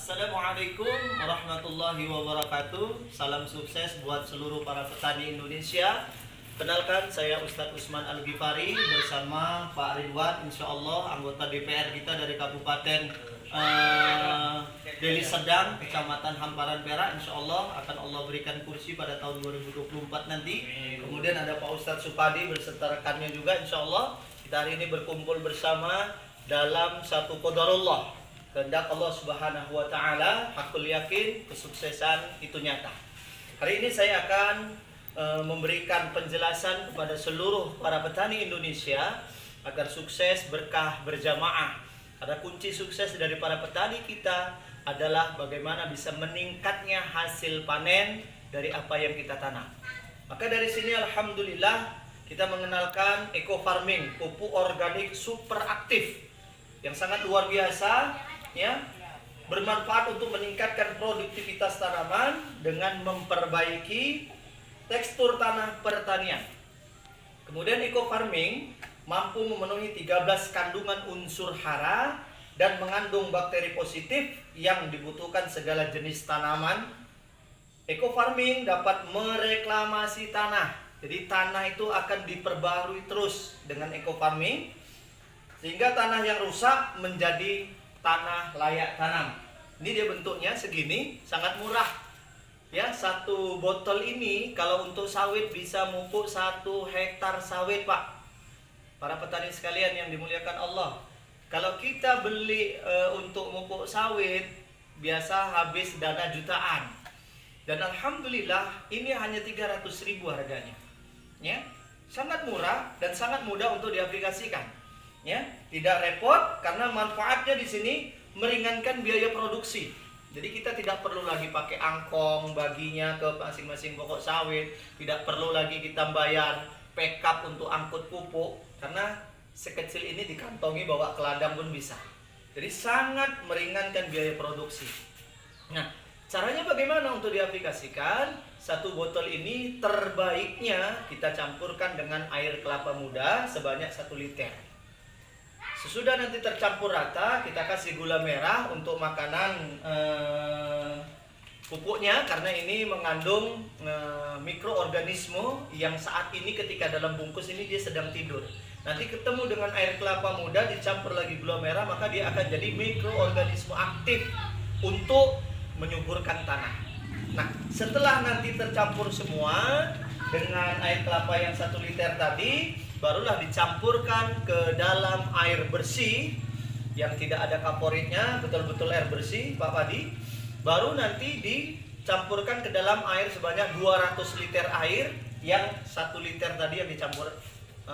Assalamualaikum warahmatullahi wabarakatuh. Salam sukses buat seluruh para petani Indonesia. Kenalkan, saya Ustadz Usman Al-Ghifari bersama Pak Ridwan, insya Allah anggota DPR kita dari Kabupaten Deli Serdang, Kecamatan Hamparan Perak. Insya Allah akan Allah berikan kursi pada tahun 2024 nanti. Kemudian ada Pak Ustadz Supadi berserta rekannya juga. Insya Allah kita hari ini berkumpul bersama dalam satu qadarullah, kehendak Allah Subhanahu wa Ta'ala. Hakul yakin kesuksesan itu nyata. Hari ini saya akan memberikan penjelasan kepada seluruh para petani Indonesia agar sukses, berkah, berjamaah. Karena kunci sukses dari para petani kita adalah bagaimana bisa meningkatnya hasil panen dari apa yang kita tanam. Maka dari sini alhamdulillah kita mengenalkan eco farming, pupuk organik super aktif yang sangat luar biasa, ya, bermanfaat untuk meningkatkan produktivitas tanaman dengan memperbaiki tekstur tanah pertanian. Kemudian eco farming mampu memenuhi 13 kandungan unsur hara dan mengandung bakteri positif yang dibutuhkan segala jenis tanaman. Eco farming dapat mereklamasi tanah. Jadi tanah itu akan diperbarui terus dengan eco farming, sehingga tanah yang rusak menjadi tanah layak tanam. Ini dia bentuknya segini, sangat murah. Ya, satu botol ini kalau untuk sawit bisa mupuk 1 hektar sawit, Pak. Para petani sekalian yang dimuliakan Allah. Kalau kita beli untuk mupuk sawit biasa habis dana jutaan. Dan alhamdulillah ini hanya 300.000 harganya. Ya, sangat murah dan sangat mudah untuk diaplikasikan. Ya, tidak repot karena manfaatnya di sini meringankan biaya produksi. Jadi kita tidak perlu lagi pakai angkong baginya ke masing-masing pokok sawit, tidak perlu lagi kita bayar pickup untuk angkut pupuk karena sekecil ini dikantongi bawa ke ladang pun bisa. Jadi sangat meringankan biaya produksi. Nah, caranya bagaimana untuk diaplikasikan? Satu botol ini terbaiknya kita campurkan dengan air kelapa muda sebanyak 1 liter. Sesudah nanti tercampur rata, kita kasih gula merah untuk makanan pupuknya, karena ini mengandung mikroorganisme yang saat ini ketika dalam bungkus ini dia sedang tidur. Nanti ketemu dengan air kelapa muda dicampur lagi gula merah, maka dia akan jadi mikroorganisme aktif untuk menyuburkan tanah. Nah, setelah nanti tercampur semua dengan air kelapa yang 1 liter tadi, barulah dicampurkan ke dalam air bersih yang tidak ada kaporitnya, betul-betul air bersih, Pak Padi. Baru nanti dicampurkan ke dalam air sebanyak 200 liter air yang 1 liter tadi yang dicampur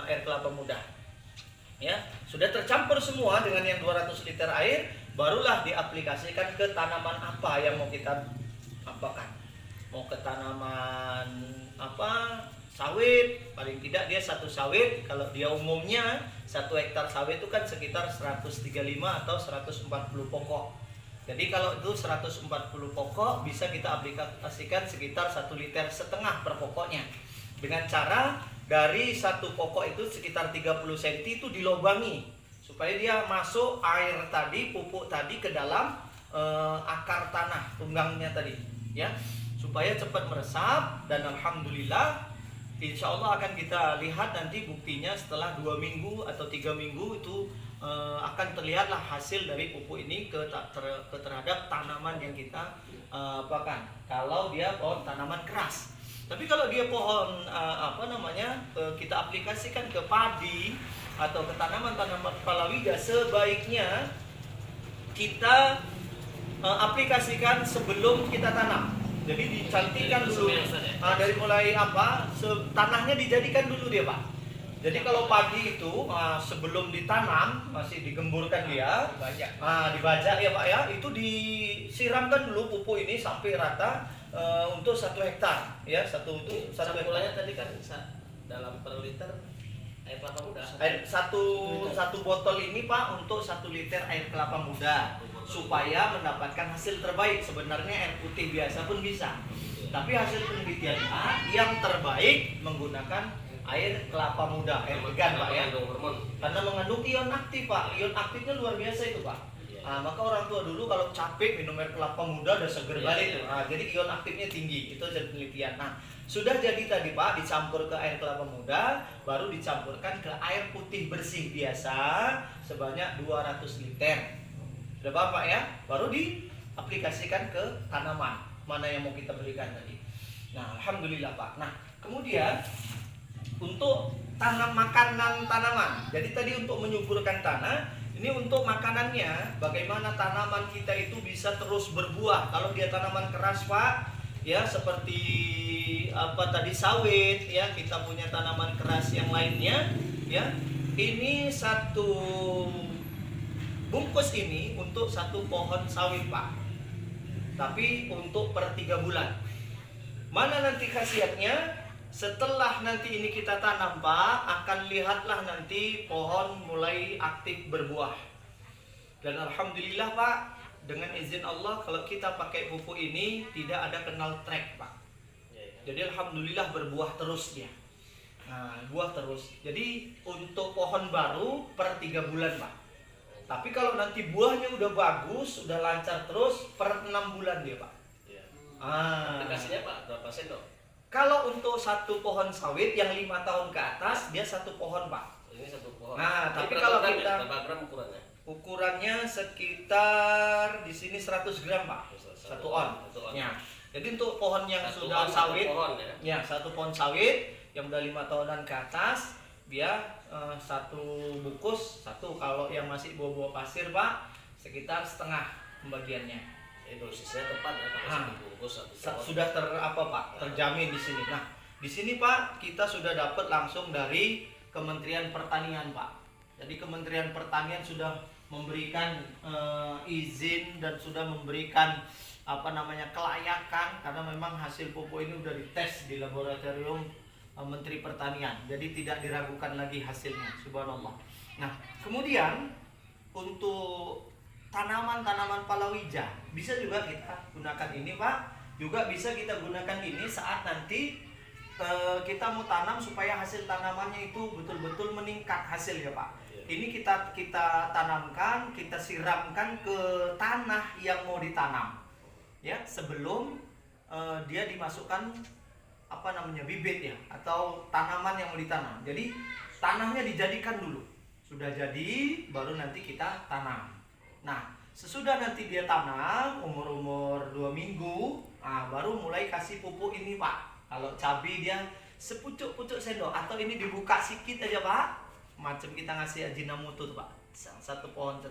air kelapa muda. Ya, sudah tercampur semua dengan yang 200 liter air, barulah diaplikasikan ke tanaman apa yang mau kita apakan. Mau ke tanaman apa? Sawit, paling tidak dia 1 sawit. Kalau dia umumnya 1 hektar sawit itu kan sekitar 135 atau 140 pokok. Jadi kalau itu 140 pokok bisa kita aplikasikan sekitar 1,5 liter per pokoknya. Dengan cara dari 1 pokok itu sekitar 30 cm itu dilobangi supaya dia masuk air tadi, pupuk tadi ke dalam akar tanah tunggangnya tadi, ya, supaya cepat meresap. Dan alhamdulillah insya Allah akan kita lihat nanti buktinya setelah 2 minggu atau 3 minggu itu akan terlihatlah hasil dari pupuk ini terhadap tanaman yang kita apakan. Kalau dia pohon tanaman keras. Tapi kalau dia pohon kita aplikasikan ke padi atau ke tanaman-tanaman palawija, sebaiknya kita aplikasikan sebelum kita tanam. Jadi dicantikan dulu, dari mulai tanahnya dijadikan dulu dia, Pak. Jadi kalau padi itu sebelum ditanam masih digemburkan dia, dibajak ya Pak ya, itu disiramkan dulu pupuk ini sampai rata untuk 1 hektar, ya, satu campurannya tadi kan dalam per liter air kelapa muda. Satu botol ini Pak untuk 1 liter air kelapa muda supaya mendapatkan hasil terbaik. Sebenarnya air putih biasa pun bisa, tapi hasil penelitian yang terbaik menggunakan air kelapa muda, air degan Pak ya, karena mengandung ion aktif Pak. Ion aktifnya luar biasa itu Pak. Maka orang tua dulu kalau capek minum air kelapa muda udah seger Iya, balik iya. tuh. Jadi ion aktifnya tinggi. Itu hasil penelitian. Nah, sudah jadi tadi Pak dicampur ke air kelapa muda, baru dicampurkan ke air putih bersih biasa sebanyak 200 liter. Sudah paham Pak ya? Baru diaplikasikan ke tanaman mana yang mau kita berikan tadi. Nah, alhamdulillah Pak. Nah, kemudian untuk tanam makanan tanaman. Jadi tadi untuk menyuburkan tanah, ini untuk makanannya. Bagaimana tanaman kita itu bisa terus berbuah? Kalau dia tanaman keras Pak, ya seperti apa tadi sawit, ya kita punya tanaman keras yang lainnya, ya. Ini satu bungkus ini untuk satu pohon sawit Pak. Tapi untuk per 3 bulan. Mana nanti khasiatnya? Setelah nanti ini kita tanam Pak, akan lihatlah nanti pohon mulai aktif berbuah. Dan alhamdulillah Pak, dengan izin Allah kalau kita pakai pupuk ini tidak ada kenal trek Pak. Jadi alhamdulillah berbuah terus dia. Nah, buah terus. Jadi untuk pohon baru per 3 bulan Pak. Tapi kalau nanti buahnya udah bagus, udah lancar terus per 6 bulan dia Pak. Aplikasinya Pak, berapa sendok? Kalau untuk satu pohon sawit yang 5 tahun ke atas, dia satu pohon Pak. Ini satu pohon. Nah, tapi berapa kalau gram kita berapa gram ukurannya? Ukurannya sekitar di sini 100 gram Pak. Satu on. Ya. Jadi untuk pohon yang Satu sudah on, satu sawit, pohon, ya? satu pohon sawit yang udah 5 tahunan ke atas, dia satu bungkus, satu. Kalau yang masih buah-buah pasir Pak, sekitar setengah pembagiannya. Dosisnya tepat ya Pak, satu bungkus satu pohon. Sudah Pak, terjamin di sini. Nah, di sini Pak kita sudah dapat langsung dari Kementerian Pertanian Pak. Jadi Kementerian Pertanian sudah memberikan izin dan sudah memberikan kelayakan karena memang hasil pupuk ini sudah dites di laboratorium Menteri Pertanian. Jadi tidak diragukan lagi hasilnya, subhanallah. Nah, kemudian untuk tanaman-tanaman palawija bisa juga kita gunakan ini Pak. Juga bisa kita gunakan ini saat nanti kita mau tanam supaya hasil tanamannya itu betul-betul meningkat hasilnya Pak. Ini kita tanamkan, kita siramkan ke tanah yang mau ditanam. Ya, sebelum dia dimasukkan bibit ya atau tanaman yang mau ditanam. Jadi tanahnya dijadikan dulu. Sudah jadi baru nanti kita tanam. Nah, sesudah nanti dia tanam umur 2 minggu, baru mulai kasih pupuk ini Pak. Kalau cabai dia sepucuk-pucuk sendok atau ini dibuka sedikit aja Pak. Macam kita ngasih Ajinomoto tuh Pak. Satu pohon.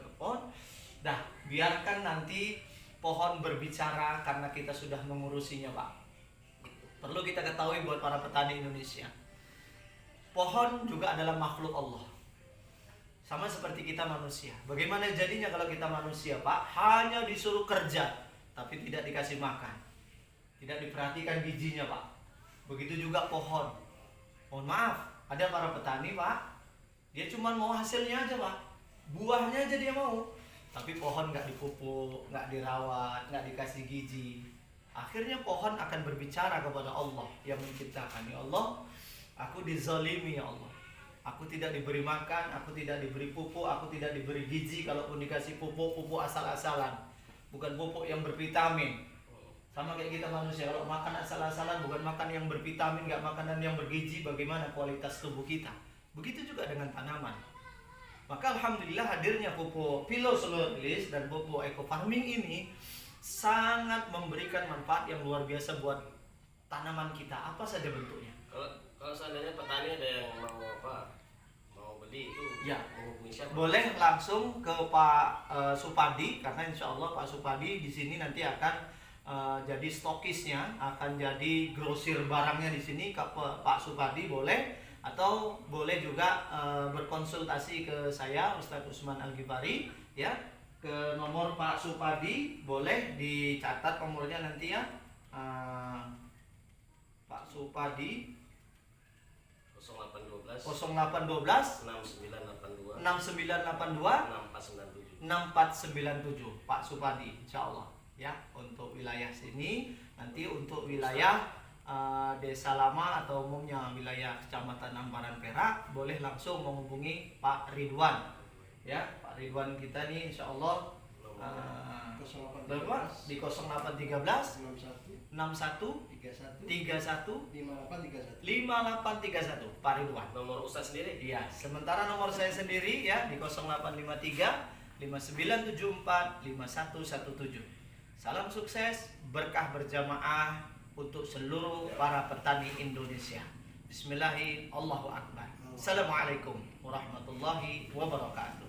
Dah, biarkan nanti pohon berbicara karena kita sudah mengurusinya Pak. Perlu kita ketahui buat para petani Indonesia. Pohon juga adalah makhluk Allah. Sama seperti kita manusia. Bagaimana jadinya kalau kita manusia Pak? Hanya disuruh kerja, tapi tidak dikasih makan. Tidak diperhatikan gizinya Pak. Begitu juga pohon. Mohon maaf, ada para petani Pak, dia cuma mau hasilnya aja Pak. Buahnya aja dia mau. Tapi pohon nggak dipupuk, nggak dirawat, nggak dikasih gizi. Akhirnya pohon akan berbicara kepada Allah yang menciptakan. Ya Allah, aku dizalimi ya Allah. Aku tidak diberi makan, aku tidak diberi pupuk, aku tidak diberi gizi. Kalaupun dikasih pupuk asal-asalan, bukan pupuk yang bervitamin. Sama kayak kita manusia, kalau makan asal-asalan, bukan makan yang bervitamin, nggak makanan yang bergizi, bagaimana kualitas tubuh kita? Begitu juga dengan tanaman. Maka alhamdulillah hadirnya pupuk Pilosoleris dan pupuk eco farming ini sangat memberikan manfaat yang luar biasa buat tanaman kita, apa saja bentuknya. Kalau seandainya petani ada yang mau beli itu, ya, menghubungi siapa? Boleh langsung ke Pak Supadi, karena insya Allah Pak Supadi di sini nanti akan jadi stokisnya, akan jadi grosir barangnya di sini. Ke Pak Supadi boleh, atau boleh juga berkonsultasi ke saya Ustadz Usman Al-Ghifari ya, ke nomor Pak Supadi, boleh dicatat nomornya nanti ya. Pak Supadi 0812 6982 6497 Pak Supadi, insya Allah ya, untuk wilayah sini. Nanti untuk wilayah Desa Lama atau umumnya wilayah Kecamatan Amparan Perak, boleh langsung menghubungi Pak Ridwan ya. Pak Ridwan kita nih insya Allah Bapak di 0813 61 31 5831 Pak Ridwan. Nomor Ustaz sendiri? Iya, sementara nomor saya sendiri ya di 0853 5974 5117. Salam sukses, berkah berjamaah untuk seluruh para petani Indonesia. Bismillahirrahmanirrahim. Allahu Akbar. Assalamualaikum warahmatullahi wabarakatuh.